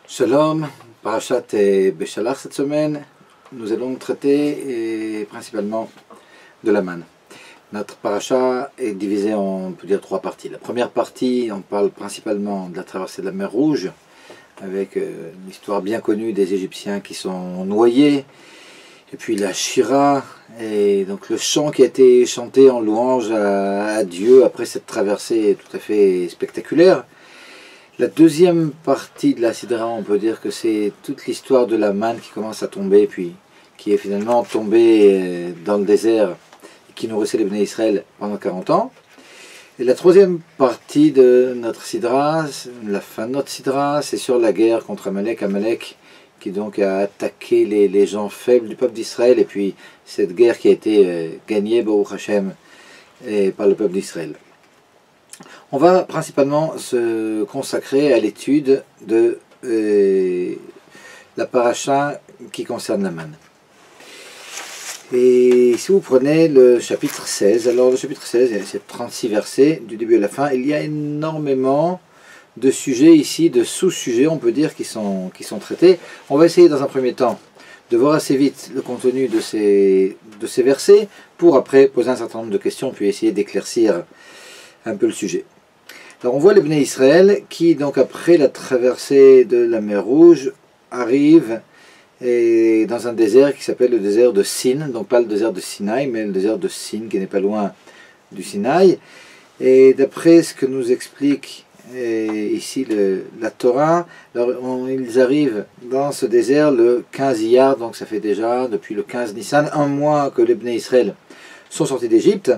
Shalom, Parashat Beshalach cette semaine, nous allons traiter principalement de la manne. Notre parasha est divisé en, on peut dire, trois parties. La première partie, on parle principalement de la traversée de la mer Rouge, avec l'histoire bien connue des Égyptiens qui sont noyés, et puis la Shira, et donc le chant qui a été chanté en louange à Dieu après cette traversée tout à fait spectaculaire. La deuxième partie de la Sidra, on peut dire que c'est toute l'histoire de la manne qui commence à tomber, puis qui est finalement tombée dans le désert, et qui nourrissait les Bnei Israël pendant 40 ans. Et la troisième partie de notre Sidra, la fin de notre Sidra, c'est sur la guerre contre Amalek. Amalek qui donc a attaqué les gens faibles du peuple d'Israël, et puis cette guerre qui a été gagnée, Baruch Hashem, par le peuple d'Israël. On va principalement se consacrer à l'étude de la paracha qui concerne la manne. Et si vous prenez le chapitre 16, alors le chapitre 16, il y a ces 36 versets du début à la fin, il y a énormément de sujets ici, de sous-sujets, on peut dire, qui sont traités. On va essayer dans un premier temps de voir assez vite le contenu de ces versets, pour après poser un certain nombre de questions, puis essayer d'éclaircir un peu le sujet. Alors on voit les Bnei Israël qui, donc après la traversée de la mer Rouge, arrivent dans un désert qui s'appelle le désert de Sin, donc pas le désert de Sinaï, mais le désert de Sin, qui n'est pas loin du Sinaï. Et d'après ce que nous explique ici la Torah, alors ils arrivent dans ce désert le 15 Iyar, donc ça fait déjà depuis le 15 Nissan, un mois que les Bnei Israël sont sortis d'Égypte.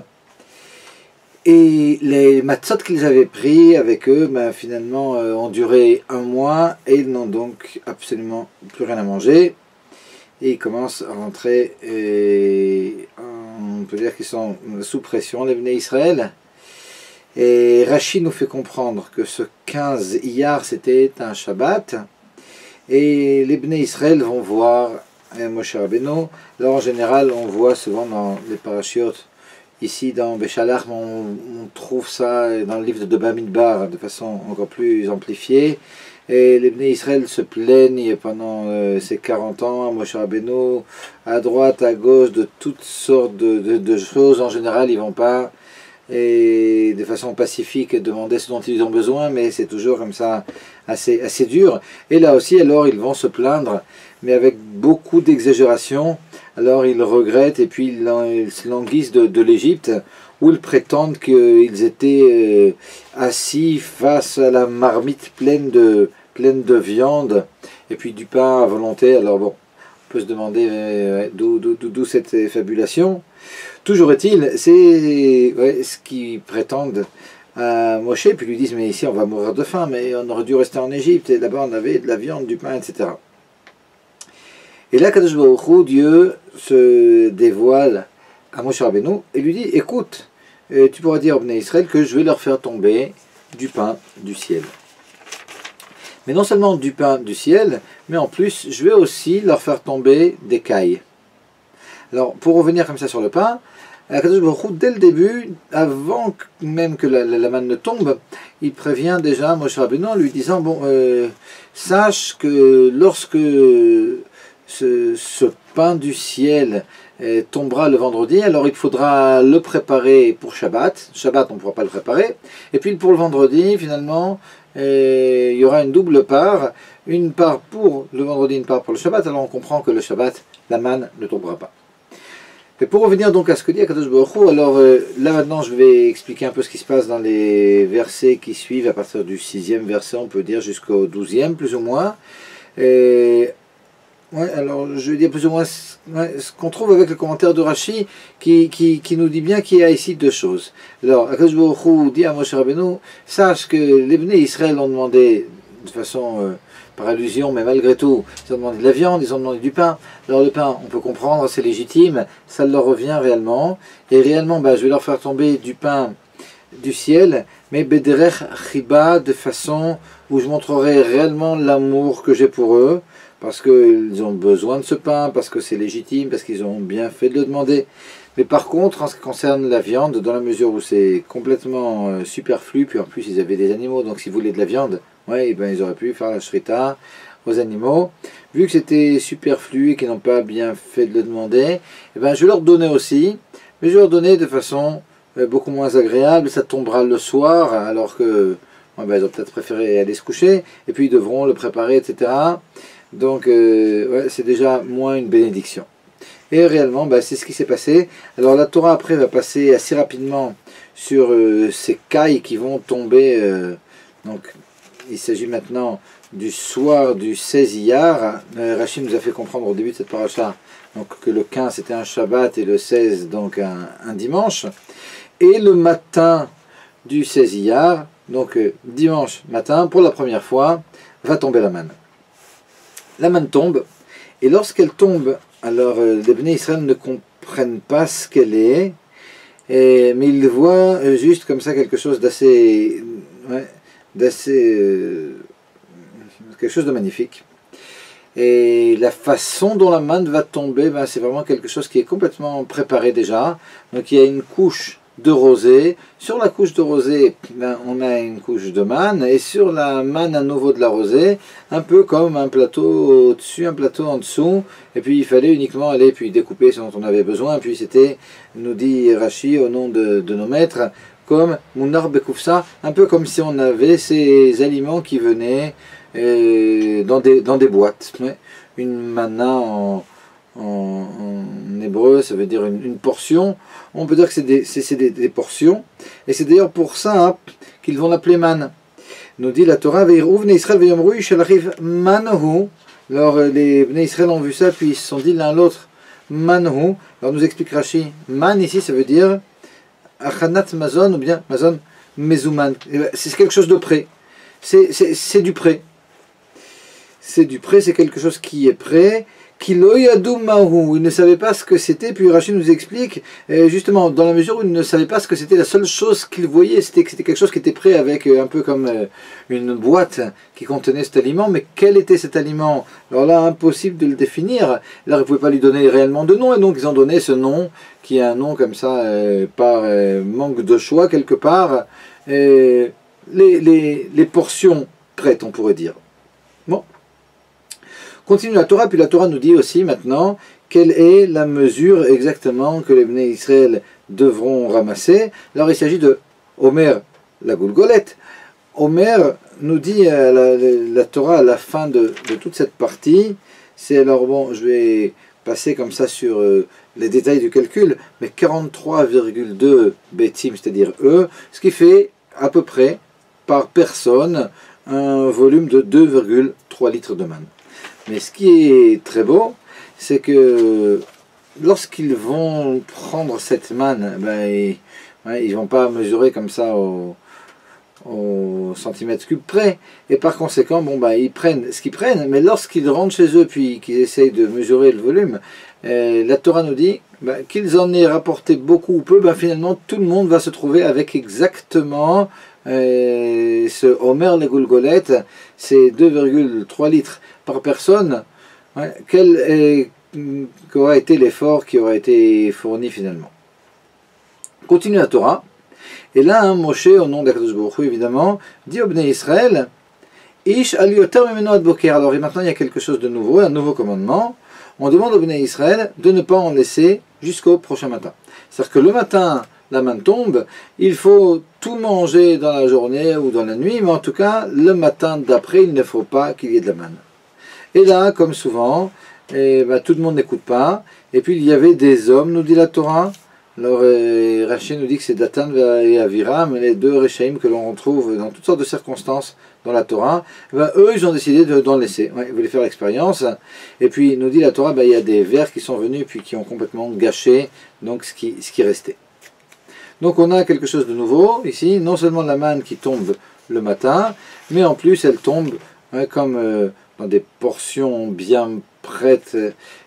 Et les matzot qu'ils avaient pris avec eux, finalement, ont duré un mois, et ils n'ont donc absolument plus rien à manger. Et ils commencent à rentrer, on peut dire qu'ils sont sous pression, les Bnei Israël. Et Rashi nous fait comprendre que ce 15 Iyar, c'était un Shabbat. Et les Bnei Israël vont voir Moshe Rabbeinu. Alors en général, on voit souvent dans les parachutes, ici dans Beshalach, on trouve ça dans le livre de Bamidbar de façon encore plus amplifiée. Et les Bnei Israël se plaignent pendant ces 40 ans à Moshe Rabbeinu, à droite, à gauche, de toutes sortes de choses. En général, ils ne vont pas et de façon pacifique demander ce dont ils ont besoin, mais c'est toujours comme ça assez dur. Et là aussi, alors, ils vont se plaindre, mais avec beaucoup d'exagération. Alors ils regrettent, et puis ils se languissent de l'Égypte, où ils prétendent qu'ils étaient assis face à la marmite pleine de viande, et puis du pain à volonté. Alors bon, on peut se demander d'où cette fabulation. Toujours est-il, c'est ce qu'ils prétendent à Moshe, puis lui disent, mais ici on va mourir de faim, mais on aurait dû rester en Égypte, et là-bas on avait de la viande, du pain, etc. Et là, Kadosh Baruch Hu, Dieu se dévoile à Moshe Rabbeinu et lui dit, écoute, tu pourras dire au Bnei Israël que je vais leur faire tomber du pain du ciel. Mais non seulement du pain du ciel, mais en plus, je vais aussi leur faire tomber des cailles. Alors, pour revenir comme ça sur le pain, Kadosh Baruch Hu, dès le début, avant même que la manne ne tombe, il prévient déjà Moshe Rabbeinu en lui disant, bon, sache que lorsque ce pain du ciel tombera le vendredi, alors il faudra le préparer pour Shabbat. Shabbat, on ne pourra pas le préparer. Et puis pour le vendredi, finalement, il y aura une double part. Une part pour le vendredi, une part pour le Shabbat. Alors on comprend que le Shabbat, la manne ne tombera pas. Et pour revenir donc à ce que dit Akadosh Baruch Hu, alors là maintenant je vais expliquer un peu ce qui se passe dans les versets qui suivent, à partir du 6e verset, on peut dire jusqu'au 12e, plus ou moins. Alors je vais dire plus ou moins ce qu'on trouve avec le commentaire de Rashi qui nous dit bien qu'il y a ici deux choses. Alors, Akadosh Baruch Hu dit à Moshe Rabbeinu, sache que les Bnei Israël ont demandé, de façon par allusion, mais malgré tout, ils ont demandé de la viande, ils ont demandé du pain. Alors le pain, on peut comprendre, c'est légitime, ça leur revient réellement. Et réellement, je vais leur faire tomber du pain du ciel, mais Bederech Chiba, de façon où je montrerai réellement l'amour que j'ai pour eux, parce qu'ils ont besoin de ce pain, parce que c'est légitime, parce qu'ils ont bien fait de le demander. Mais par contre, en ce qui concerne la viande, dans la mesure où c'est complètement superflu, puis en plus ils avaient des animaux, donc s'ils voulaient de la viande, ouais, ben, ils auraient pu faire la shrita aux animaux. Vu que c'était superflu et qu'ils n'ont pas bien fait de le demander, eh ben, je leur donnais aussi, mais je leur donnais de façon beaucoup moins agréable. Ça tombera le soir, alors que ouais, ben, ils ont peut-être préféré aller se coucher, et puis ils devront le préparer, etc. Donc, ouais, c'est déjà moins une bénédiction. Et réellement, ben, c'est ce qui s'est passé. Alors la Torah après va passer assez rapidement sur ces cailles qui vont tomber. Donc il s'agit maintenant du soir du 16 Iyar. Rachid nous a fait comprendre au début de cette paracha donc, que le 15 c'était un Shabbat et le 16 donc un dimanche. Et le matin du 16 Iyar, donc dimanche matin, pour la première fois, va tomber la manne. La manne tombe, et lorsqu'elle tombe, alors les Bnei Israël ne comprennent pas ce qu'elle est, mais ils voient juste comme ça quelque chose d'assez, ouais, quelque chose de magnifique. Et la façon dont la manne va tomber, ben, c'est vraiment quelque chose qui est complètement préparé déjà. Donc il y a une couche de rosée. Sur la couche de rosée, ben, on a une couche de manne. Et sur la manne à nouveau de la rosée, un peu comme un plateau au-dessus, un plateau en dessous. Et puis il fallait uniquement aller puis découper ce dont on avait besoin. Puis c'était, nous dit Rashi au nom de nos maîtres, comme Mounar Bekoufsa, un peu comme si on avait ces aliments qui venaient dans des boîtes. Une manna en hébreu, ça veut dire une portion. On peut dire que c'est des portions. Et c'est d'ailleurs pour ça hein, qu'ils vont l'appeler manne. Nous dit la Torah, alors les Bnei Israël ont vu ça, puis ils se sont dit l'un l'autre, manhu. Alors nous explique Rashi, man ici ça veut dire achanat mazon ou bien mazon mezuman. C'est quelque chose de prêt. C'est du prêt. C'est du prêt, c'est quelque chose qui est prêt. Kilo yadou mahu, il ne savait pas ce que c'était, puis Rachid nous explique, justement, dans la mesure où il ne savait pas ce que c'était, la seule chose qu'il voyait, c'était que c'était quelque chose qui était prêt avec un peu comme une boîte qui contenait cet aliment, mais quel était cet aliment? Alors là, impossible de le définir, là, ils ne pouvaient pas lui donner réellement de nom, et donc ils ont donné ce nom, qui est un nom comme ça, par manque de choix quelque part, les portions prêtes, on pourrait dire. Bon. Continue la Torah, puis la Torah nous dit aussi maintenant quelle est la mesure exactement que les Bnei Israël devront ramasser. Alors il s'agit de Omer, la Goulgolette. Omer nous dit la Torah à la fin de toute cette partie, c'est alors bon, je vais passer comme ça sur les détails du calcul, mais 43,2 bétim, c'est-à-dire eux, ce qui fait à peu près par personne un volume de 2,3 litres de manne. Mais ce qui est très beau, c'est que lorsqu'ils vont prendre cette manne, ben, ils ne vont pas mesurer comme ça au centimètre cube près. Et par conséquent, bon, ben, ils prennent ce qu'ils prennent, mais lorsqu'ils rentrent chez eux puis qu'ils essayent de mesurer le volume, la Torah nous dit ben, qu'ils en aient rapporté beaucoup ou peu, ben, finalement tout le monde va se trouver avec exactement ce Omer les Goulgolettes, c'est 2,3 litres par personne. Ouais, quel aura été l'effort qui aura été fourni finalement? Continue la Torah, et là hein, Moshe, au nom d'Akadosh Baruch Hu évidemment, dit au Bnei Israël, Ish al yoter mimeno ad boker. Alors et maintenant il y a quelque chose de nouveau, un nouveau commandement. On demande au Bnei Israël de ne pas en laisser jusqu'au prochain matin. C'est-à-dire que le matin, la manne tombe, il faut tout manger dans la journée ou dans la nuit, mais en tout cas, le matin d'après, il ne faut pas qu'il y ait de la manne. Et là, comme souvent, tout le monde n'écoute pas. Et puis, il y avait des hommes, nous dit la Torah. Alors, Rachid nous dit que c'est Datan et Aviram, les deux Rechaim que l'on retrouve dans toutes sortes de circonstances dans la Torah. Eux, ils ont décidé d'en laisser. Ouais, ils voulaient faire l'expérience. Et puis, nous dit la Torah, il y a des vers qui sont venus puis qui ont complètement gâché donc, ce qui restait. Donc on a quelque chose de nouveau ici, non seulement la manne qui tombe le matin, mais en plus elle tombe comme dans des portions bien prêtes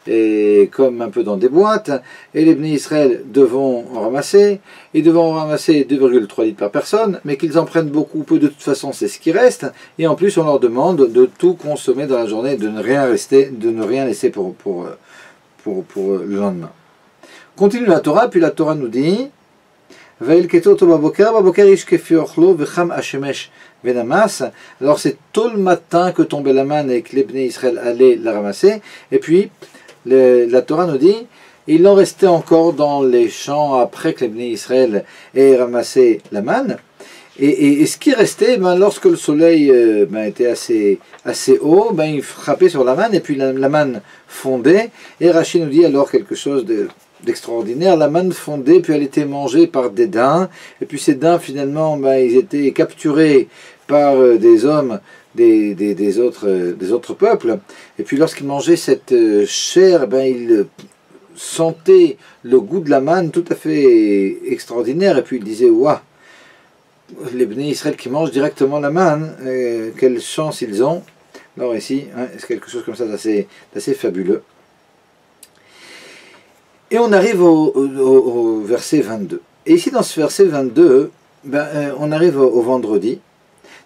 et comme un peu dans des boîtes, et les Bnei Israël devront en ramasser, ils devront en ramasser 2,3 litres par personne, mais qu'ils en prennent beaucoup ou peu, de toute façon c'est ce qui reste, et en plus on leur demande de tout consommer dans la journée, de ne rien laisser pour le lendemain. Continue la Torah, puis la Torah nous dit Venamas. Alors c'est tôt le matin que tombait la manne et que les Bnei Israël allaient la ramasser. Et puis la Torah nous dit, il en restait encore dans les champs après que les Bnei Israël aient ramassé la manne. Et ce qui restait, lorsque le soleil était assez haut, il frappait sur la manne et puis la manne fondait. Et Rachid nous dit alors quelque chose d'extraordinaire. La manne fondait, puis elle était mangée par des daims. Et puis ces daims, finalement, ils étaient capturés par des hommes des autres peuples. Et puis lorsqu'ils mangeaient cette chair, ils sentaient le goût de la manne tout à fait extraordinaire. Et puis ils disaient, waouh, les Bnei Israël qui mangent directement la manne, quelle chance ils ont. Alors ici, c'est quelque chose comme ça d'assez fabuleux. Et on arrive au verset 22. Et ici, dans ce verset 22, on arrive au vendredi.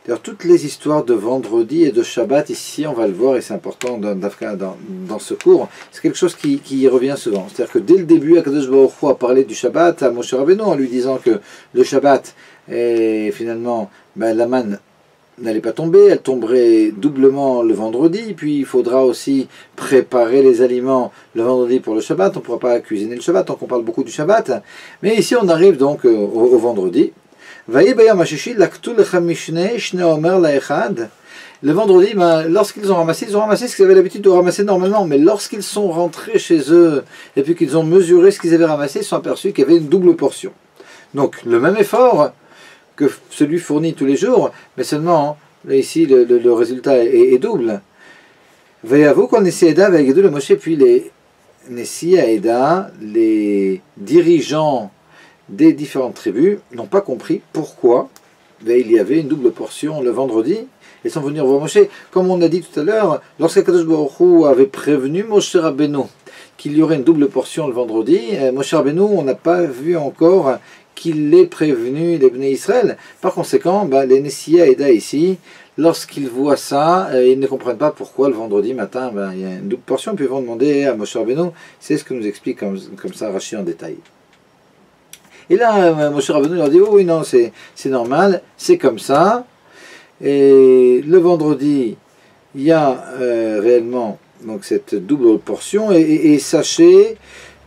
D'ailleurs, toutes les histoires de vendredi et de Shabbat, ici, on va le voir, et c'est important dans ce cours, c'est quelque chose qui revient souvent. C'est-à-dire que dès le début, Akadosh Baruch Hu a parlé du Shabbat à Moshe Rabbeinu, en lui disant que le Shabbat, et finalement, la manne n'allait pas tomber, elle tomberait doublement le vendredi, puis il faudra aussi préparer les aliments le vendredi pour le Shabbat, on ne pourra pas cuisiner le Shabbat, donc on parle beaucoup du Shabbat, mais ici on arrive donc au vendredi. Le vendredi, lorsqu'ils ont ramassé ce qu'ils avaient l'habitude de ramasser normalement, mais lorsqu'ils sont rentrés chez eux, et puis qu'ils ont mesuré ce qu'ils avaient ramassé, ils se sont aperçus qu'il y avait une double portion. Donc le même effort que celui fourni tous les jours, mais seulement, là, ici, le résultat est double. Vayavo qu'on Nessi Aeda, Vayagedou le Moshe, puis les Nessi Aeda, les dirigeants des différentes tribus, n'ont pas compris pourquoi il y avait une double portion le vendredi. Ils sont venus voir Moshe. Comme on a dit tout à l'heure, lorsqu'Akadosh Baruch Hu avait prévenu Moshe Rabbeinu qu'il y aurait une double portion le vendredi, Moshe Rabbeinu, on n'a pas vu encore qu'il ait prévenu les Bnei Israël. Par conséquent, les Nessia Aeda ici, lorsqu'ils voient ça, ils ne comprennent pas pourquoi le vendredi matin, il y a une double portion, puis ils vont demander à Moshe Rabbeinu. C'est ce que nous explique comme ça Rachid en détail. Et là, Moshe Rabbeinu leur dit, oh oui, non, c'est normal, c'est comme ça. Et le vendredi, il y a réellement donc, cette double portion, et sachez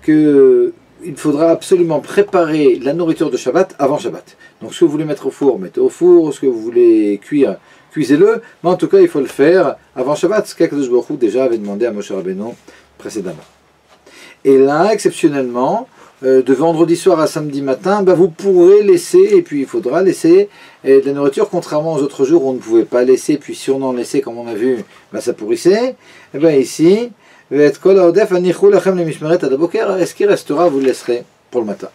que il faudra absolument préparer la nourriture de Shabbat avant Shabbat. Donc ce que vous voulez mettre au four, mettez au four, ce que vous voulez cuire, cuisez-le, mais en tout cas il faut le faire avant Shabbat, ce qu'Akadosh Baruch Hu déjà avait demandé à Moshe Rabbeinu précédemment. Et là, exceptionnellement, de vendredi soir à samedi matin, vous pourrez laisser, et puis il faudra laisser de la nourriture, contrairement aux autres jours où on ne pouvait pas laisser, puis si on en laissait, comme on a vu, ça pourrissait. Et bien ici, est-ce qu'il restera, vous le laisserez pour le matin.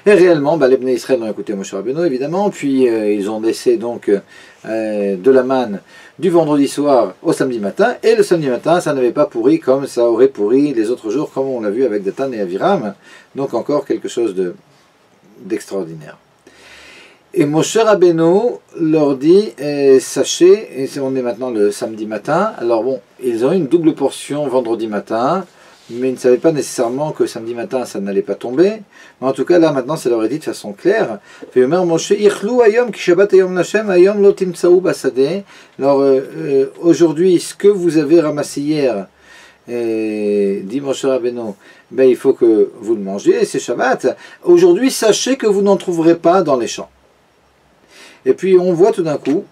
Et réellement, les Bnei Israël ont écouté Moshe Rabbeinu, évidemment, puis ils ont laissé donc de la manne du vendredi soir au samedi matin, et le samedi matin, ça n'avait pas pourri comme ça aurait pourri les autres jours, comme on l'a vu avec Datan et Aviram, donc encore quelque chose d'extraordinaire. Et Moshe Rabbeinu leur dit, sachez, et on est maintenant le samedi matin, alors bon, ils ont eu une double portion vendredi matin, mais ils ne savaient pas nécessairement que samedi matin ça n'allait pas tomber, mais en tout cas là maintenant ça leur est dit de façon claire. Alors aujourd'hui, ce que vous avez ramassé hier, dit Moshe Rabbeinu, il faut que vous le mangiez, c'est Shabbat. Aujourd'hui, sachez que vous n'en trouverez pas dans les champs. Et puis on voit tout d'un coup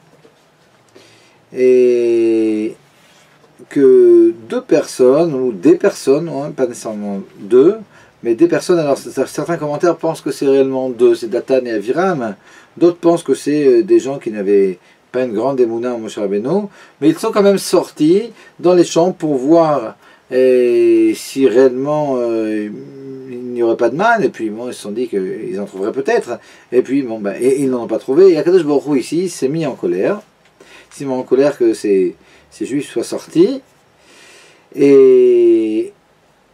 que deux personnes, ou des personnes, pas nécessairement deux, mais des personnes, alors certains commentaires pensent que c'est réellement deux, c'est Datan et Aviram, d'autres pensent que c'est des gens qui n'avaient pas une grande émouna en Moshe Rabbeinu, mais ils sont quand même sortis dans les champs pour voir si réellement il n'y aurait pas de manne, et puis ils se sont dit qu'ils en trouveraient peut-être, et puis et ils n'en ont pas trouvé, et Akadosh Baruch Hu ici s'est mis en colère, que ces Juifs soient sortis, et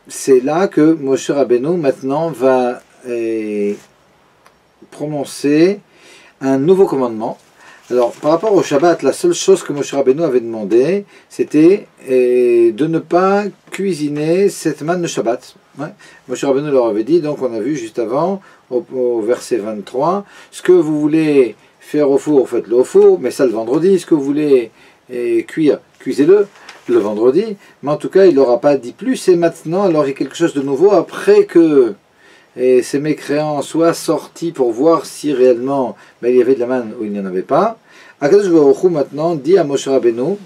c'est là que Moshe Rabbeinu maintenant va prononcer un nouveau commandement. Alors par rapport au Shabbat, la seule chose que Moshe Rabbeinu avait demandé, c'était de ne pas cuisiner cette manne de Shabbat. Moshe Rabbeinu leur avait dit, donc on a vu juste avant, au verset 23, ce que vous voulez faire au four, faites-le au four, mais ça le vendredi, ce que vous voulez cuire, cuisez-le le vendredi, mais en tout cas il n'aura pas dit plus, et maintenant alors il y a quelque chose de nouveau, après que ces mécréants soient sortis pour voir si réellement il y avait de la manne ou il n'y en avait pas. Akadosh Baruch Hu maintenant dit à Moshe Rabbeinu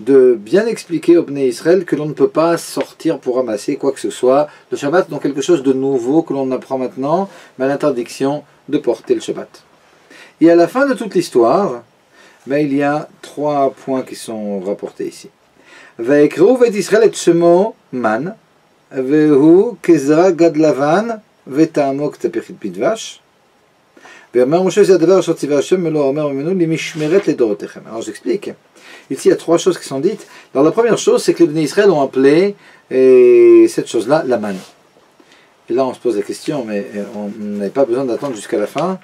de bien expliquer au Bnei Israël que l'on ne peut pas sortir pour ramasser quoi que ce soit le Shabbat, donc quelque chose de nouveau que l'on apprend maintenant, mais l'interdiction de porter le Shabbat. Et à la fin de toute l'histoire, il y a 3 points qui sont rapportés ici. Va'ekru vet Israël et shemo man, vehu kezra gad lavan, ותעמו כתפי בדבש, ואומר משה זה הדבר אשר ציווה השם ולא אומר ממנו למשמרת לדורותיכם. Alors j'explique. Ici il y a 3 choses qui sont dites. Alors la première chose c'est que les Bnei Israël ont appelé cette chose-là la manne. Et là on se pose la question, mais on n'avait pas besoin d'attendre jusqu'à la fin.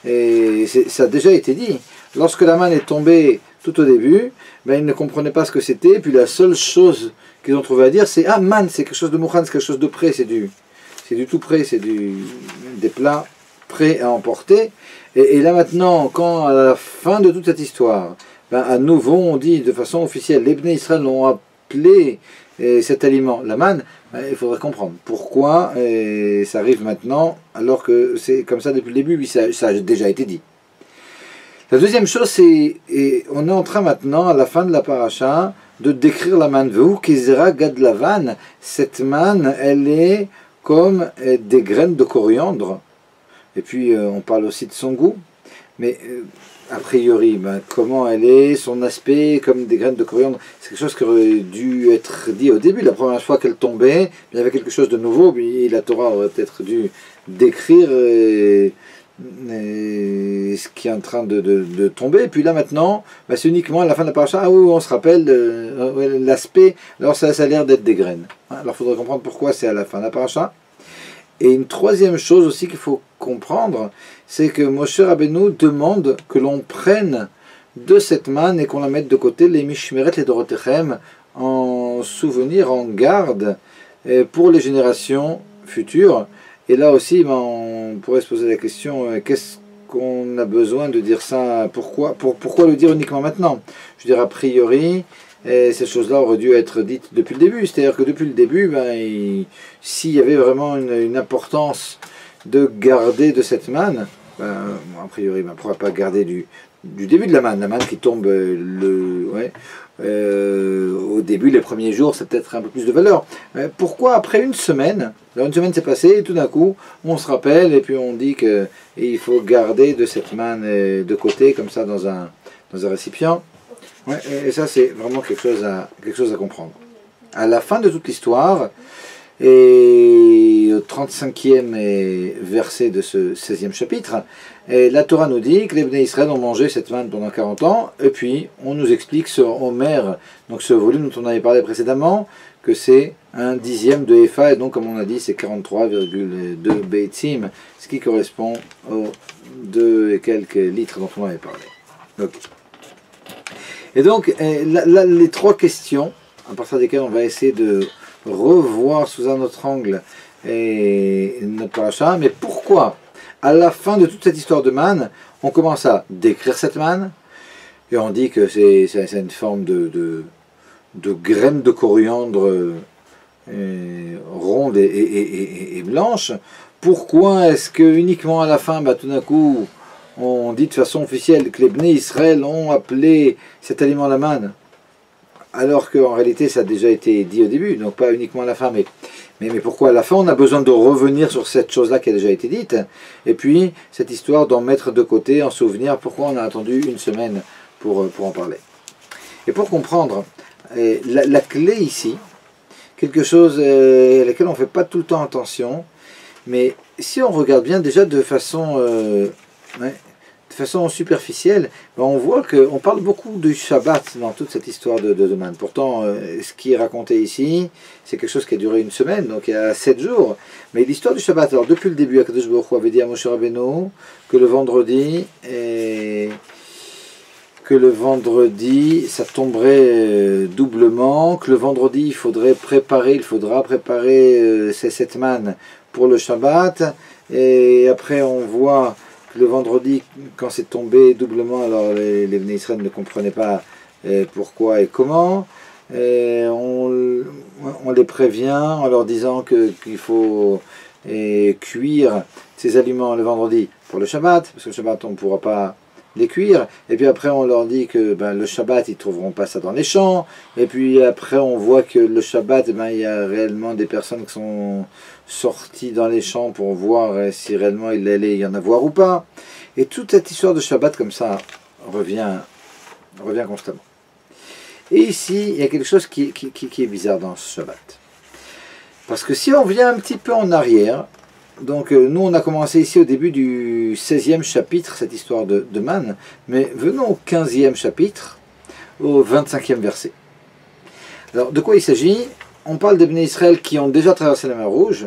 Et ça a déjà été dit. Lorsque la manne est tombée tout au début, ils ne comprenaient pas ce que c'était, puis la seule chose qu'ils ont trouvé à dire c'est « Ah, manne, c'est quelque chose de mouchan, c'est quelque chose de prêt, c'est du tout prêt, c'est des plats prêts à emporter. » Et là maintenant, quand à la fin de toute cette histoire, à nouveau on dit de façon officielle, les Bnei Israël ont appelé cet aliment la manne, il faudrait comprendre pourquoi ça arrive maintenant, alors que c'est comme ça depuis le début, oui, ça a déjà été dit. La deuxième chose, c'est, on est en train maintenant, à la fin de la paracha, de décrire la manne. Vehu kezera gad lavan, cette manne, elle est comme des graines de coriandre. Et puis on parle aussi de son goût, mais a priori, comment elle est, son aspect comme des graines de coriandre, c'est quelque chose qui aurait dû être dit au début. La première fois qu'elle tombait, il y avait quelque chose de nouveau, puis la Torah aurait peut-être dû décrire ce qui est en train de tomber. Et puis là maintenant, c'est uniquement à la fin de la paracha, on se rappelle l'aspect, alors ça a l'air d'être des graines. Alors il faudrait comprendre pourquoi c'est à la fin de la paracha. Et une troisième chose aussi qu'il faut comprendre, c'est que Moshe Rabbeinu demande que l'on prenne de cette manne et qu'on la mette de côté, les mishmeret, les dorotechem, en souvenir, en garde, pour les générations futures. Et là aussi, on pourrait se poser la question, qu'est-ce qu'on a besoin de dire ça? Pourquoi le dire uniquement maintenant? Je dirais a priori, ces choses-là auraient dû être dites depuis le début. C'est-à-dire que depuis le début, s'il y avait vraiment une importance de garder de cette manne, a priori, on ne pourra pas garder du début de la manne qui tombe au début, les premiers jours, c'est peut-être un peu plus de valeur. Pourquoi après une semaine, alors une semaine s'est passée, et tout d'un coup, on se rappelle, et puis on dit qu'il faut garder de cette manne de côté, comme ça, dans un récipient. Et ça, c'est vraiment quelque chose à comprendre. À la fin de toute l'histoire, et au 35e verset de ce 16e chapitre, la Torah nous dit que les Bnei Israël ont mangé cette manne pendant 40 ans, et puis on nous explique ce Homer, donc ce volume dont on avait parlé précédemment, que c'est un dixième de Epha, et donc comme on a dit, c'est 43,2 Beitzim, ce qui correspond aux 2 et quelques litres dont on avait parlé. Okay. Et donc, là, les 3 questions, à partir desquelles on va essayer de revoir sous un autre angle notre paracha, mais pourquoi, à la fin de toute cette histoire de manne, on commence à décrire cette manne, et on dit que c'est une forme de graines de coriandre rondes et blanches. Pourquoi est-ce que uniquement à la fin, tout d'un coup, on dit de façon officielle que les Bnei Israël ont appelé cet aliment la manne, alors qu'en réalité ça a déjà été dit au début, donc pas uniquement à la fin, mais pourquoi à la fin on a besoin de revenir sur cette chose-là qui a déjà été dite, et puis cette histoire d'en mettre de côté en souvenir, pourquoi on a attendu une semaine pour en parler. Et pour comprendre la clé ici, quelque chose à laquelle on ne fait pas tout le temps attention, mais si on regarde bien déjà de façon superficielle, on voit qu'on parle beaucoup du Shabbat dans toute cette histoire de manne. Pourtant, ce qui est raconté ici, c'est quelque chose qui a duré une semaine, donc il y a 7 jours. Mais l'histoire du Shabbat, alors depuis le début, Akadosh Baruch Hu avait dit à Moshe Rabbeinu que le vendredi, ça tomberait doublement, que le vendredi, il faudra préparer cette manne pour le Shabbat, et après on voit le vendredi, quand c'est tombé doublement, alors les Bnei Israël ne comprenaient pas pourquoi et comment. On les prévient en leur disant qu'il faut cuire ces aliments le vendredi pour le Shabbat, parce que le Shabbat on ne pourra pas les cuire, et puis après on leur dit que le Shabbat ils ne trouveront pas ça dans les champs, et puis après on voit que le Shabbat il y a réellement des personnes qui sont sorties dans les champs pour voir si réellement il allait y en avoir ou pas, et toute cette histoire de Shabbat comme ça revient constamment. Et ici il y a quelque chose qui est bizarre dans ce Shabbat, parce que si on vient un petit peu en arrière, donc nous on a commencé ici au début du 16e chapitre, cette histoire de manne, mais venons au 15e chapitre, au 25e verset. Alors de quoi il s'agit? On parle des Bnei Israël qui ont déjà traversé la mer Rouge,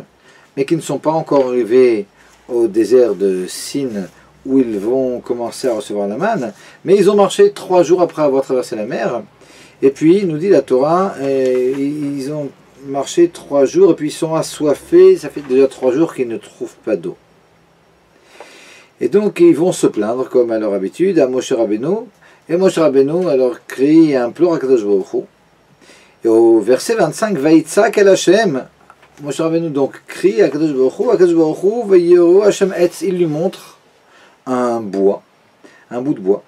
mais qui ne sont pas encore arrivés au désert de Sin, où ils vont commencer à recevoir la manne, mais ils ont marché 3 jours après avoir traversé la mer, et puis nous dit la Torah, ils ont marché 3 jours et puis ils sont assoiffés, ça fait déjà 3 jours qu'ils ne trouvent pas d'eau. Et donc ils vont se plaindre comme à leur habitude à Moshe Rabbeinu, et Moshe Rabbeinu alors crie et implore à Kadosh Baruch Hu. Et au verset 25, Vaïtzak el Hashem, Moshe Rabbeinu donc crie à Kadosh Baruch Hu, Vaïyero Hashem Etz, il lui montre un bout de bois.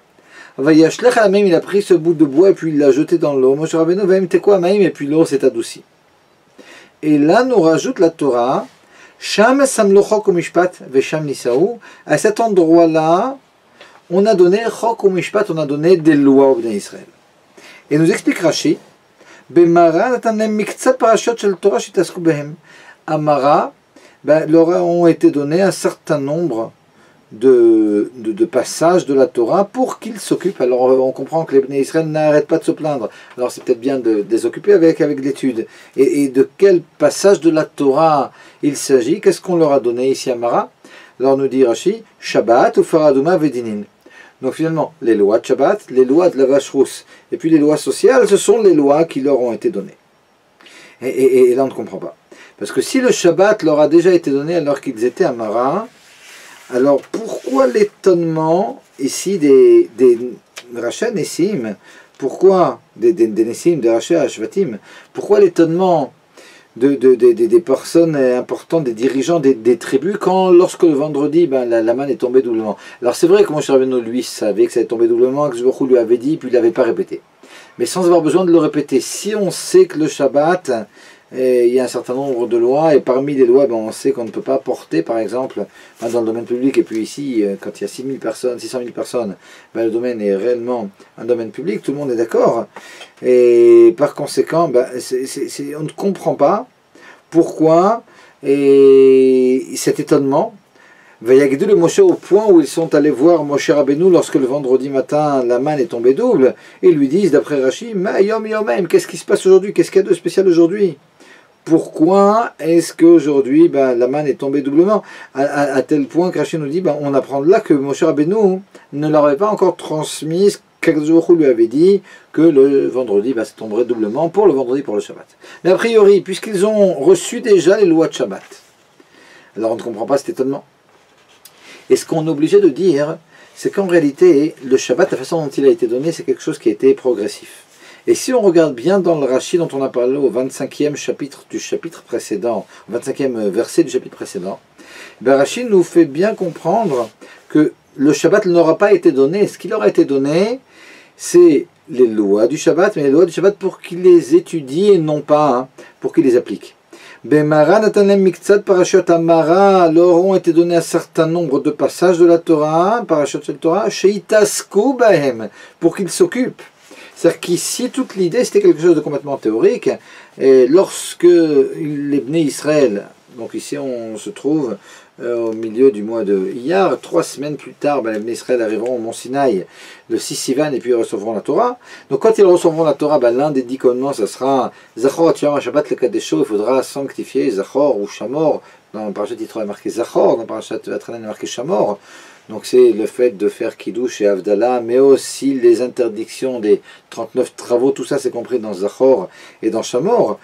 Vaïyashlech Alamim, il a pris ce bout de bois et puis il l'a jeté dans l'eau. Moshe Rabbeinu Vaïm Tekwa Maïm, et puis l'eau s'est adoucie. Et là, nous rajoute la Torah, Sham samlo chok umishpat vesham nisaou. À cet endroit-là, on a donné chok umishpat, on a donné des lois au Bnei Israël. Et nous explique Rashi, Bemara natanem miktsat parashot shel Torah shitasku behem. À Mara, leur ont été donnés un certain nombre de passages de la Torah pour qu'ils s'occupent. Alors on comprend que les Bnei Israël n'arrêtent pas de se plaindre, alors c'est peut-être bien de les occuper avec l'étude. Et de quel passage de la Torah il s'agit? Qu'est-ce qu'on leur a donné ici à Mara? Alors nous dit Rashi, Shabbat ou Faraduma Vedinin. Donc finalement, les lois de Shabbat, les lois de la vache rousse, et puis les lois sociales, ce sont les lois qui leur ont été données. Et là on ne comprend pas. Parce que si le Shabbat leur a déjà été donné alors qu'ils étaient à Mara, alors pourquoi l'étonnement ici des Rachel Nessim? Pourquoi des Nessim, des Rachel Ashvatim? Pourquoi l'étonnement des personnes importantes, des dirigeants des tribus, lorsque le vendredi la manne est tombée doublement? Alors c'est vrai que Moshe Rabbeinu lui savait que ça allait tomber doublement, que Zvorou lui avait dit, puis il ne l'avait pas répété. Mais sans avoir besoin de le répéter, si on sait que le Shabbat, il y a un certain nombre de lois, et parmi les lois, on sait qu'on ne peut pas porter, par exemple, dans le domaine public, et puis ici, quand il y a 600 000 personnes, le domaine est réellement un domaine public, tout le monde est d'accord, et par conséquent, on ne comprend pas pourquoi cet étonnement. Vayagdu le Moshe au point où ils sont allés voir Moshe Rabbeinu lorsque le vendredi matin la manne est tombée double, et ils lui disent, d'après Rashi, Ma'yom Yomem, qu'est-ce qui se passe aujourd'hui? Qu'est-ce qu'il y a de spécial aujourd'hui? Pourquoi est-ce qu'aujourd'hui la manne est tombée doublement? À tel point que Rashi nous dit, on apprend de là que Moshe Rabbeinu ne leur avait pas encore transmis qu'Akadosh Baruch Hu lui avait dit que le vendredi ça tomberait doublement pour le vendredi, pour le Shabbat. Mais a priori, puisqu'ils ont reçu déjà les lois de Shabbat, alors on ne comprend pas cet étonnement. Et ce qu'on est obligé de dire, c'est qu'en réalité, le Shabbat, la façon dont il a été donné, c'est quelque chose qui a été progressif. Et si on regarde bien dans le Rashi dont on a parlé au 25e chapitre du chapitre précédent, au 25e verset du chapitre précédent, Rashi nous fait bien comprendre que le Shabbat n'aura pas été donné. Ce qui leur a été donné, c'est les lois du Shabbat, mais les lois du Shabbat pour qu'ils les étudient et non pas pour qu'ils les appliquent. Bemara natanem miktsat parashot amara, leur ont été donnés un certain nombre de passages de la Torah, parashot shel Torah, sheitasku bahem, pour qu'ils s'occupent. C'est-à-dire qu'ici, toute l'idée, c'était quelque chose de complètement théorique, et lorsque les Bnei Israël, donc ici on se trouve au milieu du mois de Iyar, 3 semaines plus tard, les Bnei Israël arriveront au mont Sinaï, le 6 Sivan, et puis ils recevront la Torah. Donc quand ils recevront la Torah, l'un des 10 commandements, ça sera Zachor Atiyam Shabbat le Kadesho, il faudra sanctifier Zachor ou Shamor. Dans le parachat Yitro, il est marqué Zachor, dans le parachat Vatranan, il est marqué Shamor. Donc c'est le fait de faire Kiddush et Havdalah, mais aussi les interdictions des 39 travaux, tout ça c'est compris dans Zachor et dans Shamor.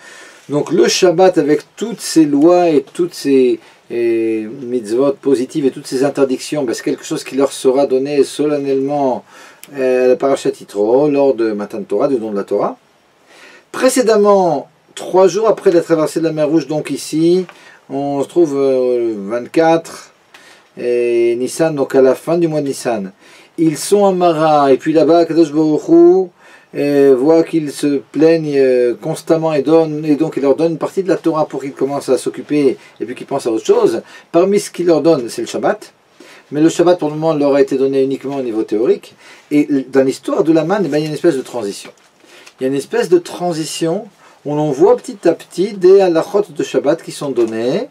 Donc le Shabbat avec toutes ces lois et toutes ces mitzvot positives et toutes ces interdictions, c'est quelque chose qui leur sera donné solennellement à la Parashat Yitro, lors de Matan Torah, du don de la Torah. Précédemment, 3 jours après la traversée de la mer Rouge, donc ici, on se trouve 24 et Nissan, donc à la fin du mois de Nissan. Ils sont à Mara, et puis là-bas, Kadosh Baruch Hu voit qu'ils se plaignent constamment et donc il leur donne une partie de la Torah pour qu'ils commencent à s'occuper et puis qu'ils pensent à autre chose. Parmi ce qu'il leur donne, c'est le Shabbat. Mais le Shabbat, pour le moment, leur a été donné uniquement au niveau théorique. Et dans l'histoire de la manne, il y a une espèce de transition. Il y a une espèce de transition où l'on voit petit à petit des halachot de Shabbat qui sont donnés.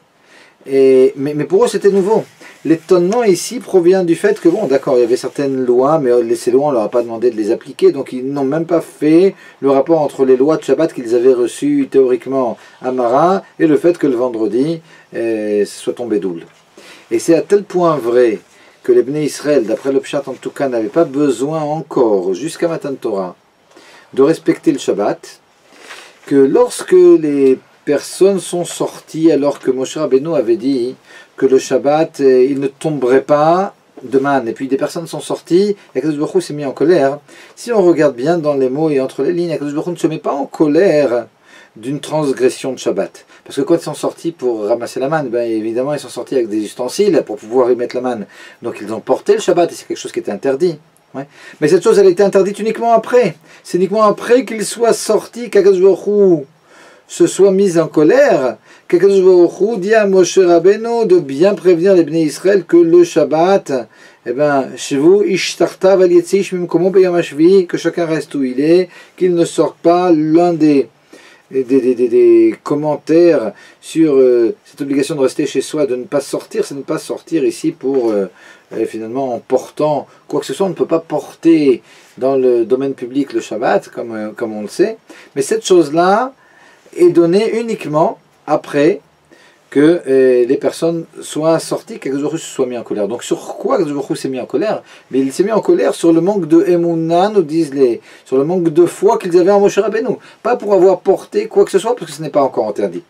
Mais pour eux, c'était nouveau. L'étonnement ici provient du fait que, bon, d'accord, il y avait certaines lois, mais ces lois, on ne leur a pas demandé de les appliquer, donc ils n'ont même pas fait le rapport entre les lois de Shabbat qu'ils avaient reçues théoriquement à Mara et le fait que le vendredi soit tombé double. Et c'est à tel point vrai que les Bnei Israël, d'après le Pshat en tout cas, n'avaient pas besoin encore, jusqu'à Matan Torah, de respecter le Shabbat, que lorsque les personnes sont sorties, alors que Moshe Rabbeinu avait dit que le Shabbat, il ne tomberait pas de manne, et puis des personnes sont sorties, et Akadosh Baruch Hu s'est mis en colère. Si on regarde bien dans les mots et entre les lignes, Akadosh Baruch Hu ne se met pas en colère d'une transgression de Shabbat. Parce que quand ils sont sortis pour ramasser la manne, évidemment ils sont sortis avec des ustensiles pour pouvoir y mettre la manne. Donc ils ont porté le Shabbat, et c'est quelque chose qui était interdit. Ouais. Mais cette chose, elle a été interdite uniquement après. C'est uniquement après qu'ils soient sortis qu'Akadosh Baruch Hu se soit mis en colère, qu'Akadosh Baruch Hu dit à Moshe Rabbeinu de bien prévenir les Bnei Israël que le Shabbat, chez vous, Ishtartav al Yetzish Mimkomo Beyom HaShvi'i, que chacun reste où il est, qu'il ne sorte pas. L'un des commentaires sur cette obligation de rester chez soi, de ne pas sortir, c'est ne pas sortir ici pour finalement en portant quoi que ce soit. On ne peut pas porter dans le domaine public le Shabbat, comme on le sait, mais cette chose-là est donnée uniquement après que les personnes soient sorties, qu'Akadosh Baruch Hu se soit mis en colère. Donc sur quoi Akadosh Baruch Hu s'est mis en colère? Mais il s'est mis en colère sur le manque de Emunah, nous disent sur le manque de foi qu'ils avaient en Moshe Rabbeinu. Pas pour avoir porté quoi que ce soit, parce que ce n'est pas encore interdit.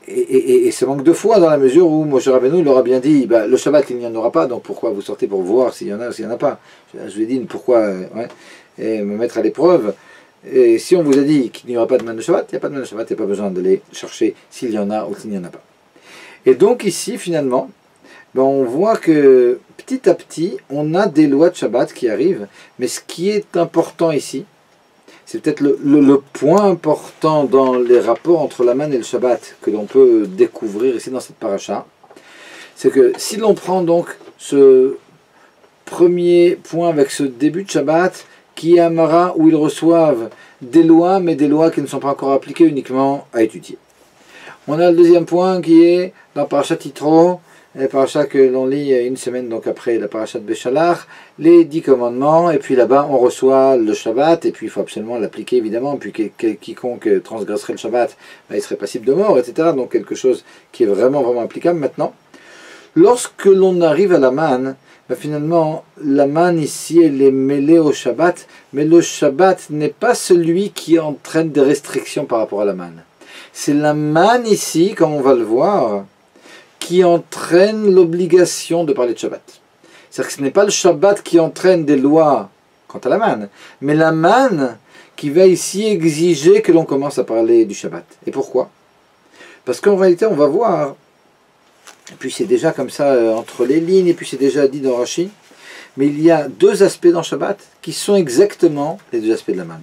Et ce manque de foi, dans la mesure où Moshe Rabbeinu leur a bien dit, le Shabbat il n'y en aura pas, donc pourquoi vous sortez pour voir s'il y en a ou s'il n'y en a pas? Je lui ai dit pourquoi me mettre à l'épreuve. Et si on vous a dit qu'il n'y aura pas de manne de Shabbat, il n'y a pas de manne de Shabbat, il n'y a pas besoin d'aller chercher s'il y en a ou s'il n'y en a pas. Et donc ici, finalement, on voit que petit à petit, on a des lois de Shabbat qui arrivent, mais ce qui est important ici, c'est peut-être le point important dans les rapports entre la manne et le Shabbat que l'on peut découvrir ici dans cette paracha, c'est que si l'on prend donc ce premier point avec ce début de Shabbat, qui est à Mara, où ils reçoivent des lois, mais des lois qui ne sont pas encore appliquées, uniquement à étudier. On a le deuxième point qui est dans Parashat Yitro, la paracha que l'on lit une semaine donc après la paracha de Béchalach, les 10 commandements, et puis là-bas on reçoit le Shabbat, et puis il faut absolument l'appliquer évidemment, puis quiconque transgresserait le Shabbat, il serait passible de mort, etc. Donc quelque chose qui est vraiment applicable maintenant. Lorsque l'on arrive à la manne, finalement, la manne ici, elle est mêlée au Shabbat, mais le Shabbat n'est pas celui qui entraîne des restrictions par rapport à la manne. C'est la manne ici, comme on va le voir, qui entraîne l'obligation de parler de Shabbat. C'est-à-dire que ce n'est pas le Shabbat qui entraîne des lois quant à la manne, mais la manne qui va ici exiger que l'on commence à parler du Shabbat. Et pourquoi? Parce qu'en réalité, on va voir, et puis c'est déjà comme ça entre les lignes, et puis c'est déjà dit dans Rashi, mais il y a 2 aspects dans Shabbat qui sont exactement les 2 aspects de la manne.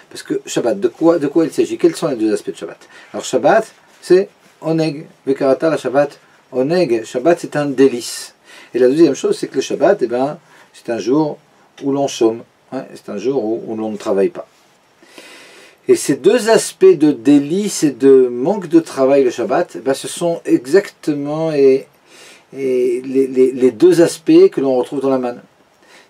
Parce que Shabbat, de quoi il s'agit? Quels sont les 2 aspects de Shabbat? Alors Shabbat, c'est Oneg, Vekarata la Shabbat, Oneg, Shabbat c'est un délice. Et la deuxième chose, c'est que le Shabbat, c'est un jour où l'on chôme, c'est un jour où l'on ne travaille pas. Et ces 2 aspects de délice et de manque de travail, le Shabbat, ce sont exactement les 2 aspects que l'on retrouve dans la manne.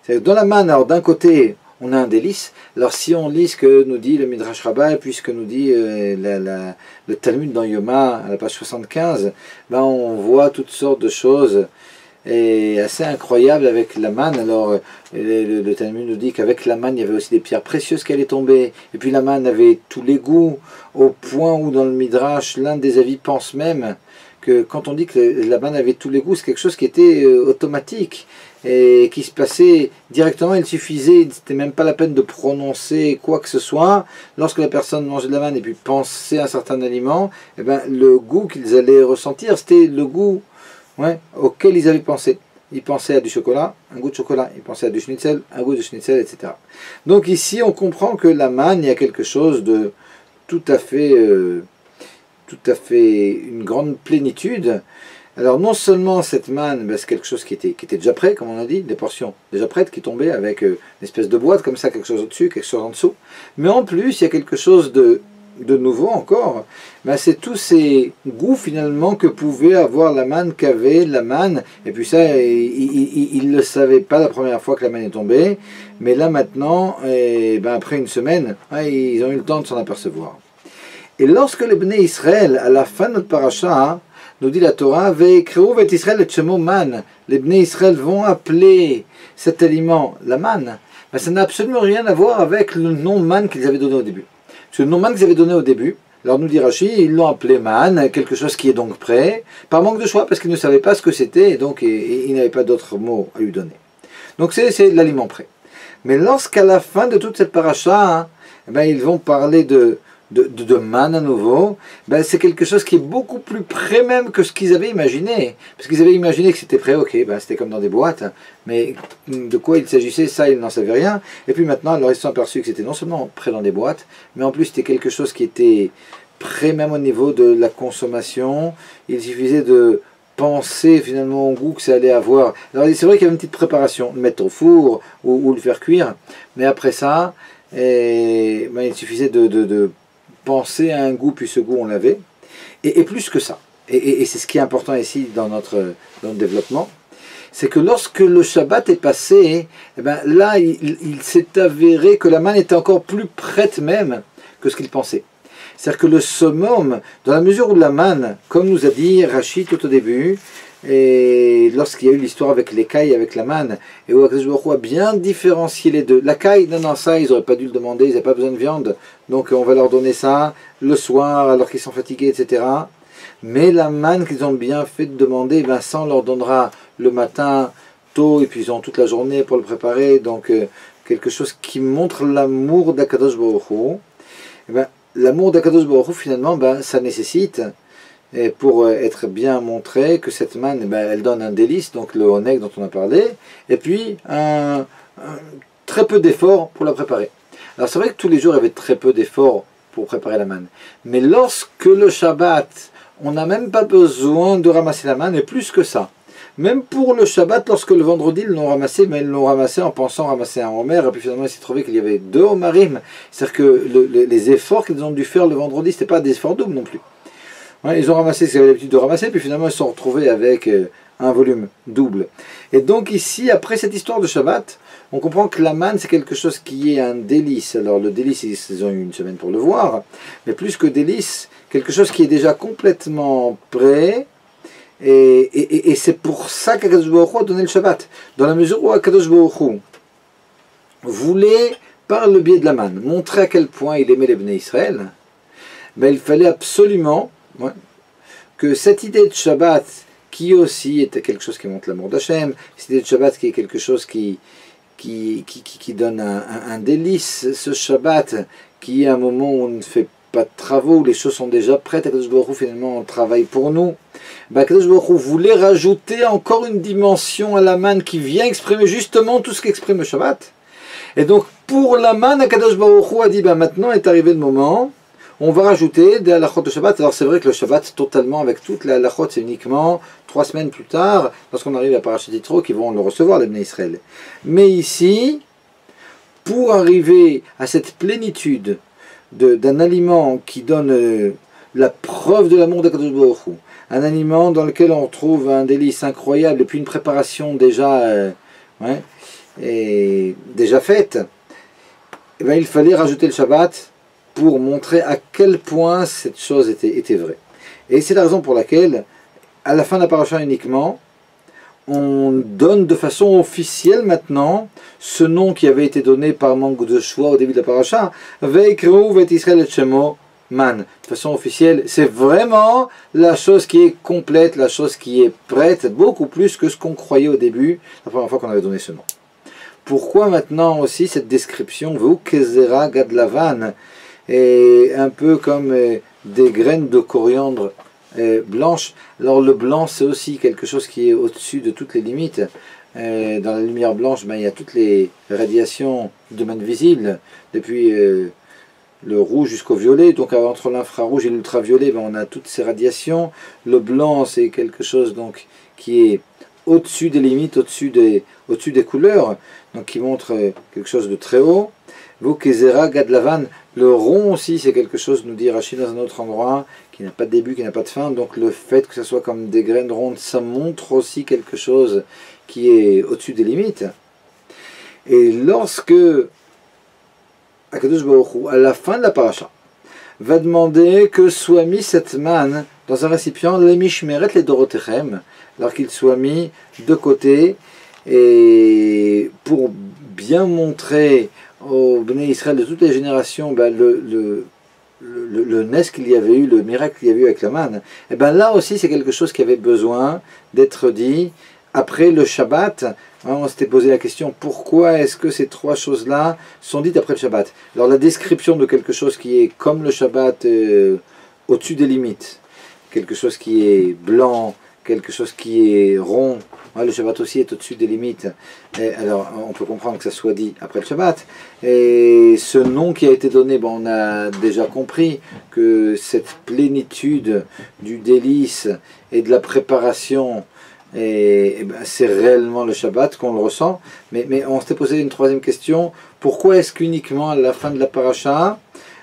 C'est-à-dire dans la manne, alors d'un côté, on a un délice. Alors si on lit ce que nous dit le Midrash Rabbah, et puis ce que nous dit le Talmud dans Yoma, à la page 75, on voit toutes sortes de choses est assez incroyable avec la manne. Alors le Talmud nous dit qu'avec la manne il y avait aussi des pierres précieuses qui allaient tomber, et puis la manne avait tous les goûts, au point où dans le Midrash l'un des avis pense même que quand on dit que la manne avait tous les goûts, c'est quelque chose qui était automatique et qui se passait directement. Il suffisait, c'était même pas la peine de prononcer quoi que ce soit. Lorsque la personne mangeait de la manne et puis pensait à un certain aliment, eh ben, le goût qu'ils allaient ressentir, c'était le goût auquel ils avaient pensé. Ils pensaient à du chocolat, un goût de chocolat. Ils pensaient à du schnitzel, un goût de schnitzel, etc. Donc ici, on comprend que la manne, il y a quelque chose de tout à fait une grande plénitude. Alors non seulement cette manne, ben, c'est quelque chose qui était déjà prêt, comme on a dit, des portions déjà prêtes qui tombaient avec une espèce de boîte comme ça, quelque chose au-dessus, quelque chose en dessous. Mais en plus, il y a quelque chose de nouveau encore, ben, c'est tous ces goûts finalement que pouvait avoir la manne, qu'avait la manne. Et puis ça, ils ne le savaient pas la première fois que la manne est tombée, mais là maintenant, ben, après une semaine, ils ont eu le temps de s'en apercevoir. Et lorsque les Bnei Israël, à la fin de notre paracha, nous dit la Torah, Ve'kreu et Israël et Shemo man, les Bnei Israël vont appeler cet aliment la manne, ben, ça n'a absolument rien à voir avec le nom man qu'ils avaient donné au début. Parce que le nom man qu'ils avaient donné au début, alors nous dit Rashi, ils l'ont appelé man, quelque chose qui est donc prêt, par manque de choix, parce qu'ils ne savaient pas ce que c'était, et donc ils n'avaient pas d'autres mots à lui donner. Donc c'est l'aliment prêt. Mais lorsqu'à la fin de toute cette paracha, ben, ils vont parler de manne à nouveau, ben c'est quelque chose qui est beaucoup plus près même que ce qu'ils avaient imaginé. Parce qu'ils avaient imaginé que c'était prêt, ok, ben c'était comme dans des boîtes, mais de quoi il s'agissait, ça ils n'en savaient rien. Et puis maintenant, alors ils se sont aperçus que c'était non seulement prêt dans des boîtes, mais en plus c'était quelque chose qui était prêt même au niveau de la consommation. Il suffisait de penser finalement au goût que ça allait avoir. Alors c'est vrai qu'il y avait une petite préparation, le mettre au four ou le faire cuire, mais après ça, ben, il suffisait de penser à un goût, puis ce goût on l'avait, et plus que ça, et c'est ce qui est important ici dans notre développement, c'est que lorsque le Shabbat est passé, eh ben, là il s'est avéré que la manne était encore plus prête même que ce qu'il pensait. C'est-à-dire que le summum, dans la mesure où la manne, comme nous a dit Rashi tout au début, et lorsqu'il y a eu l'histoire avec l'écaille, avec la manne, et où Akadosh Baruch Hu a bien différencié les deux. La caille, non, ça, ils n'auraient pas dû le demander, ils n'avaient pas besoin de viande, donc on va leur donner ça le soir, alors qu'ils sont fatigués, etc. Mais la manne qu'ils ont bien fait de demander, ben, ça, on leur donnera le matin, tôt, et puis ils ont toute la journée pour le préparer, donc quelque chose qui montre l'amour d'Akadosh Baruch Hu. Et ben, l'amour d'Akadosh Baruch Hu, finalement, ben, ça nécessite, et pour être bien montré que cette manne, ben, elle donne un délice, donc le oneg dont on a parlé, et puis très peu d'efforts pour la préparer. Alors c'est vrai que tous les jours il y avait très peu d'efforts pour préparer la manne, mais lorsque le Shabbat, on n'a même pas besoin de ramasser la manne, et plus que ça. Même pour le Shabbat, lorsque le vendredi ils l'ont ramassé, mais ils l'ont ramassé en pensant ramasser un homer, et puis finalement il s'est trouvé qu'il y avait 2 homarim, c'est-à-dire que les efforts qu'ils ont dû faire le vendredi, ce n'était pas des efforts doubles non plus. Ouais, ils ont ramassé ce qu'ils avaient l'habitude de ramasser, puis finalement ils se sont retrouvés avec un volume double. Et donc ici, après cette histoire de Shabbat, on comprend que la manne c'est quelque chose qui est un délice. Alors le délice, ils ont eu une semaine pour le voir, mais plus que délice, quelque chose qui est déjà complètement prêt, et c'est pour ça qu'Akadosh Baruch Hu a donné le Shabbat. Dans la mesure où Akadosh Baruch Hu voulait, par le biais de la manne, montrer à quel point il aimait les Bnei Israël, ben, il fallait absolument que cette idée de Shabbat, qui aussi était quelque chose qui montre l'amour d'Hachem, cette idée de Shabbat qui est quelque chose qui donne un délice, ce Shabbat qui est un moment où on ne fait pas de travaux, où les choses sont déjà prêtes, Akadosh Baruch Hu finalement travaille pour nous. Akadosh Baruch Hu voulait rajouter encore une dimension à la manne qui vient exprimer justement tout ce qu'exprime le Shabbat. Et donc pour la manne, Akadosh Baruch Hu a dit maintenant est arrivé le moment. On va rajouter des halachot de Shabbat. Alors c'est vrai que le Shabbat, totalement avec toutes les halachot, c'est uniquement 3 semaines plus tard, lorsqu'on arrive à Parashat Yitro, qui vont le recevoir, les Bnei Israël. Mais ici, pour arriver à cette plénitude d'un aliment qui donne la preuve de l'amour d'Akadosh Baruch Hu, un aliment dans lequel on retrouve un délice incroyable, et puis une préparation déjà, déjà faite, et bien, il fallait rajouter le Shabbat pour montrer à quel point cette chose était vraie. Et c'est la raison pour laquelle, à la fin de la paracha uniquement, on donne de façon officielle maintenant ce nom qui avait été donné par manque de choix au début de la paracha, Veikru vet Israël et Shemo Man. De façon officielle, c'est vraiment la chose qui est complète, la chose qui est prête, beaucoup plus que ce qu'on croyait au début, la première fois qu'on avait donné ce nom. Pourquoi maintenant aussi cette description, Veukezera Gadlavan, est un peu comme des graines de coriandre blanches. Alors le blanc, c'est aussi quelque chose qui est au-dessus de toutes les limites. Dans la lumière blanche, il y a toutes les radiations du domaine visible, depuis le rouge jusqu'au violet. Donc entre l'infrarouge et l'ultraviolet, on a toutes ces radiations. Le blanc, c'est quelque chose donc qui est au-dessus des limites, au-dessus des couleurs, donc qui montre quelque chose de très haut. Veukezera Gadlavan, le rond aussi, c'est quelque chose, nous dit Rachid dans un autre endroit, qui n'a pas de début, qui n'a pas de fin. Donc le fait que ce soit comme des graines rondes, ça montre aussi quelque chose qui est au-dessus des limites. Et lorsque Akadosh Baruch Hu, à la fin de la paracha, va demander que soit mis cette manne dans un récipient, les mishmeret les dorotechem, alors qu'il soit mis de côté, et pour bien montrer aux Bnei Israël de toutes les générations le nes qu'il y avait eu, le miracle qu'il y avait eu avec la manne, et bien là aussi c'est quelque chose qui avait besoin d'être dit après le Shabbat. On s'était posé la question, pourquoi est-ce que ces trois choses-là sont dites après le Shabbat? Alors la description de quelque chose qui est comme le Shabbat, au-dessus des limites, quelque chose qui est blanc, quelque chose qui est rond, le Shabbat aussi est au-dessus des limites, et alors on peut comprendre que ça soit dit après le Shabbat. Et ce nom qui a été donné, on a déjà compris que cette plénitude du délice et de la préparation, c'est réellement le Shabbat qu'on le ressent. Mais on s'était posé une troisième question, pourquoi est-ce qu'uniquement à la fin de la paracha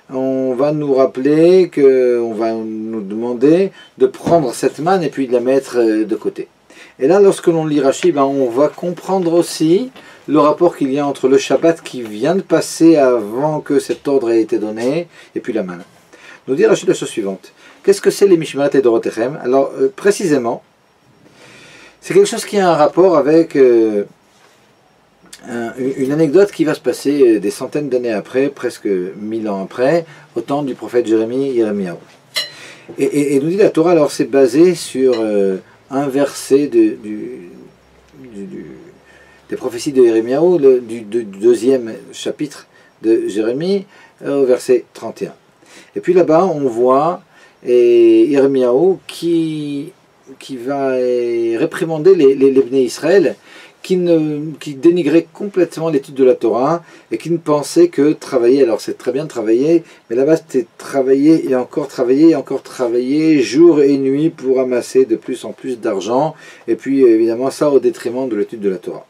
on va nous rappeler, on va nous demander de prendre cette manne et puis de la mettre de côté? Et là, lorsque l'on lit Rashi, on va comprendre aussi le rapport qu'il y a entre le Shabbat qui vient de passer avant que cet ordre ait été donné, et puis la manne. Nous dit Rashi la chose suivante. Qu'est-ce que c'est les Mishmeret et Dorotechem? Alors, précisément, c'est quelque chose qui a un rapport avec une anecdote qui va se passer des centaines d'années après, presque 1000 ans après, au temps du prophète Jérémiyahu. Et nous dit la Torah, alors c'est basé sur un verset des prophéties de Jérémiyahu, du deuxième chapitre de Jérémie, au verset 31. Et puis là-bas, on voit Jérémiyahu qui va réprimander les Bnei Israël, qui dénigrait complètement l'étude de la Torah et qui ne pensait que travailler. Alors c'est très bien de travailler, mais là-bas c'était travailler et encore travailler jour et nuit pour amasser de plus en plus d'argent, et puis évidemment ça au détriment de l'étude de la Torah.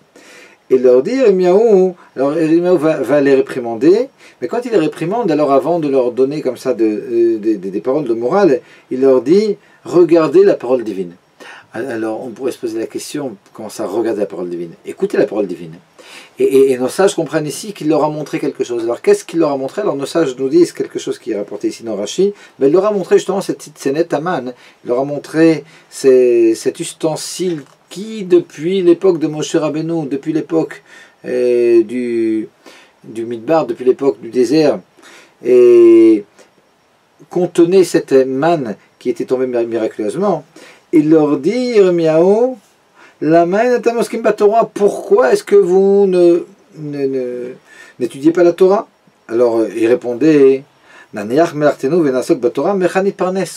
Et leur dit Jérémiyahu, alors Jérémiyahu va les réprimander, mais quand il les réprimande, alors avant de leur donner comme ça des paroles de morale, il leur dit regardez la parole divine. Alors on pourrait se poser la question, comment ça, regarder la parole divine? Écoutez la parole divine. Et nos sages comprennent ici qu'il leur a montré quelque chose. Alors qu'est-ce qu'il leur a montré? Alors nos sages nous disent quelque chose qui est rapporté ici dans Rashi, mais il leur a montré justement cette Tsenet Aman, il leur a montré cet ustensile qui, depuis l'époque de Moshe Rabbeinu, depuis l'époque du Midbar, depuis l'époque du désert, et contenait cette manne qui était tombée miraculeusement. Il leur dit, Jérémiyahu, la main Tamoskim Torah, pourquoi est-ce que vous n'étudiez pas la Torah? Alors il répondait,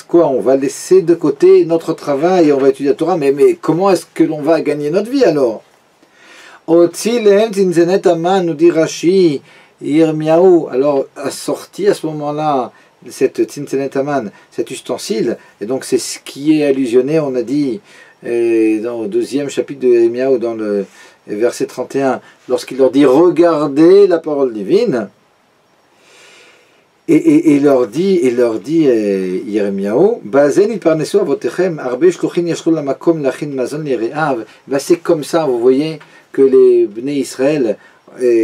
quoi, on va laisser de côté notre travail et on va étudier la Torah, mais comment est-ce que l'on va gagner notre vie alors? Nous dit Rashi, Jérémiyahu, alors a sorti à ce moment-là cette Tzinzenet Aman, cet ustensile, et donc c'est ce qui est allusionné, on a dit dans le deuxième chapitre de Jérémiyahu, dans le verset 31, lorsqu'il leur dit regardez la parole divine, et il leur dit Jérémiyahu, c'est comme ça, vous voyez, que les Bnei Israël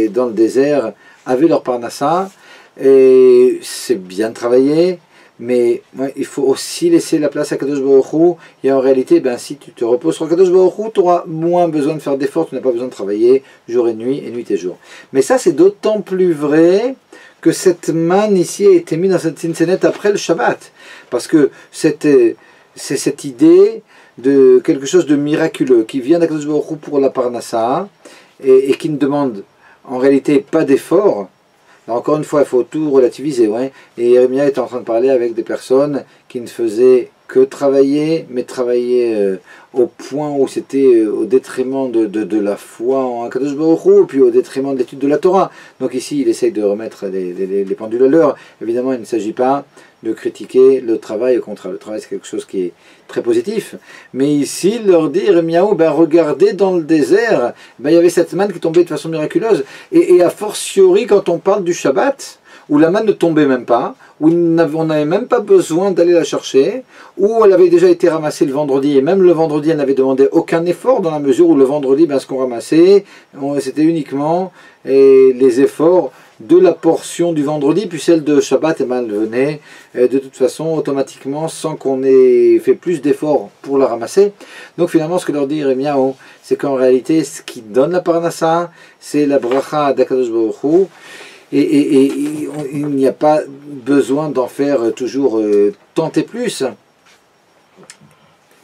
dans le désert avaient leur parnassa. Et c'est bien travaillé, Mais ouais, il faut aussi laisser la place à Kadosh Baruch Hu. Et en réalité, ben, si tu te reposes sur Kadosh Baruch Hu, tu auras moins besoin de faire d'efforts, tu n'as pas besoin de travailler jour et nuit et jour. Mais ça, c'est d'autant plus vrai que cette manne ici a été mise dans cette Tzintzénet après le Shabbat. Parce que c'est cette idée de quelque chose de miraculeux qui vient d'Akadosh Baruch Hu pour la Parnassa et qui ne demande en réalité pas d'effort. Encore une fois, il faut tout relativiser. Ouais. Et Jérémie est en train de parler avec des personnes qui ne faisaient que travailler, mais travailler au point où c'était au détriment de la foi en Akadosh Baruch Hu, puis au détriment de l'étude de la Torah. Donc ici, il essaye de remettre les pendules à l'heure. Évidemment, il ne s'agit pas de critiquer le travail, au contraire. Le travail, c'est quelque chose qui est très positif. Mais ici, il leur dit, Jérémiaou, ben regardez dans le désert, ben, il y avait cette manne qui tombait de façon miraculeuse. Et a fortiori, quand on parle du Shabbat, où la manne ne tombait même pas, où on n'avait même pas besoin d'aller la chercher, où elle avait déjà été ramassée le vendredi, et même le vendredi, elle n'avait demandé aucun effort, dans la mesure où le vendredi, ben, ce qu'on ramassait, c'était uniquement les efforts de la portion du vendredi, puis celle de Shabbat, elle venait de toute façon automatiquement, sans qu'on ait fait plus d'efforts pour la ramasser. Donc finalement, ce que leur dit Jérémiaou, c'est qu'en réalité, ce qui donne la parnassa, c'est la bracha d'Akadosh Baruch Hu, et il n'y a pas besoin d'en faire toujours tenter plus.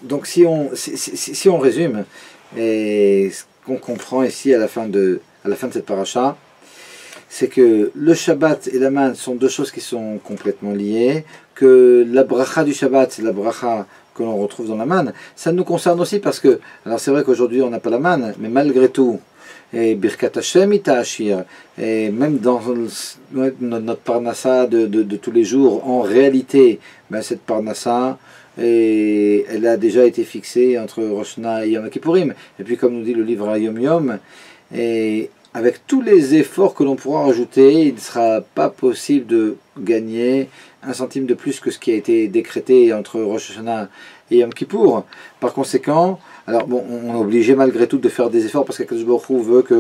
Donc si on résume, et ce qu'on comprend ici à la fin de cette paracha, c'est que le Shabbat et la manne sont deux choses qui sont complètement liées, que la bracha du Shabbat, c'est la bracha que l'on retrouve dans la manne. Ça nous concerne aussi parce que, alors c'est vrai qu'aujourd'hui on n'a pas la manne, mais malgré tout, et Birkat Hashem ita Ashir, et même dans notre parnassa de tous les jours, en réalité, ben cette parnassa, et elle a déjà été fixée entre Rosh Hashanah et Yom Kippourim. Et puis comme nous dit le livre Yom Yom, et avec tous les efforts que l'on pourra rajouter, il ne sera pas possible de gagner un centime de plus que ce qui a été décrété entre Rosh Hashanah et Yom Kippour. Par conséquent, alors bon, on est obligé malgré tout de faire des efforts parce qu'Akadosh Baruch Hu veut que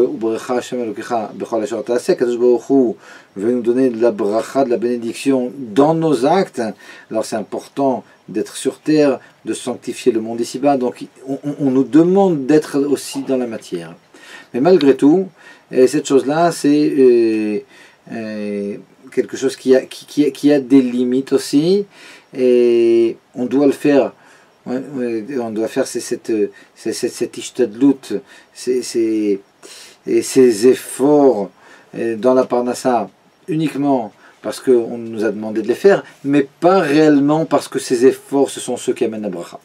Akadosh Baruch Hu veut nous donner de la bracha, de la bénédiction dans nos actes. Alors c'est important d'être sur terre, de sanctifier le monde ici-bas. Donc on nous demande d'être aussi dans la matière. Mais malgré tout, cette chose-là, c'est quelque chose qui a des limites aussi, et on doit le faire. On doit faire cette ishtadlut, ces efforts dans la parnassa uniquement parce qu'on nous a demandé de les faire, mais pas réellement parce que ces efforts, ce sont ceux qui amènent la bracha.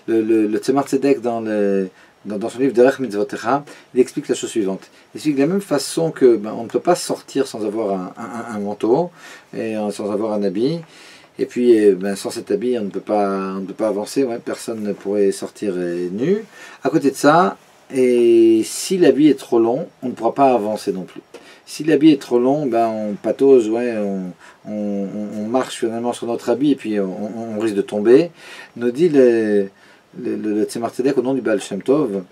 Le Tzemar Tzedek dans son livre Derech Mitzvotecha, il explique la chose suivante. Il explique de la même façon que on ne peut pas sortir sans avoir un manteau et sans avoir un habit. Et puis, sans cet habit, on ne peut pas avancer. Ouais, personne ne pourrait sortir nu. À côté de ça, et si l'habit est trop long, on ne pourra pas avancer non plus. Si l'habit est trop long, on patauge, ouais, on marche finalement sur notre habit et puis on risque de tomber. Nous dit le Tzemar Tzedek au nom du Baal Shem Tov,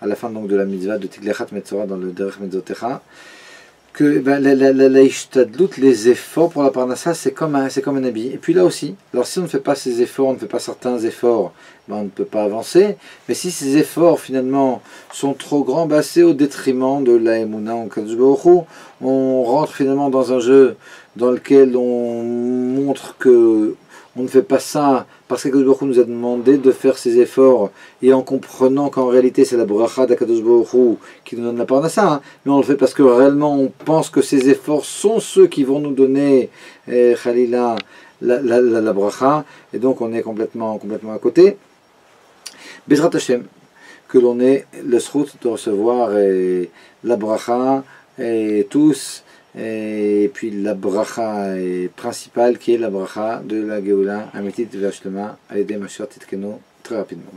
à la fin donc de la mitzvah de Tiglechat Metzora dans le Derech Mitzvotecha, que la ishtadlut, les efforts pour la parnassa, c'est comme un habit. Et puis là aussi, alors si on ne fait pas ces efforts, on ne fait pas certains efforts, on ne peut pas avancer. Mais si ces efforts finalement sont trop grands, c'est au détriment de la Emouna en Kadosh Baruch Hu. On rentre finalement dans un jeu dans lequel on montre que on ne fait pas ça parce qu'Akadosh Baruch Hu nous a demandé de faire ces efforts, et en comprenant qu'en réalité c'est la bracha d'Akadosh Baruch Hu qui nous donne la parnassa, mais on le fait parce que réellement on pense que ces efforts sont ceux qui vont nous donner Khalila la bracha, et donc on est complètement à côté. Bezrat Hashem, que l'on ait le srout de recevoir la bracha et tous. Et puis la bracha principale qui est la bracha de la Géoula Amitit Vashlema Aïdé Mashiach Titkeno très rapidement.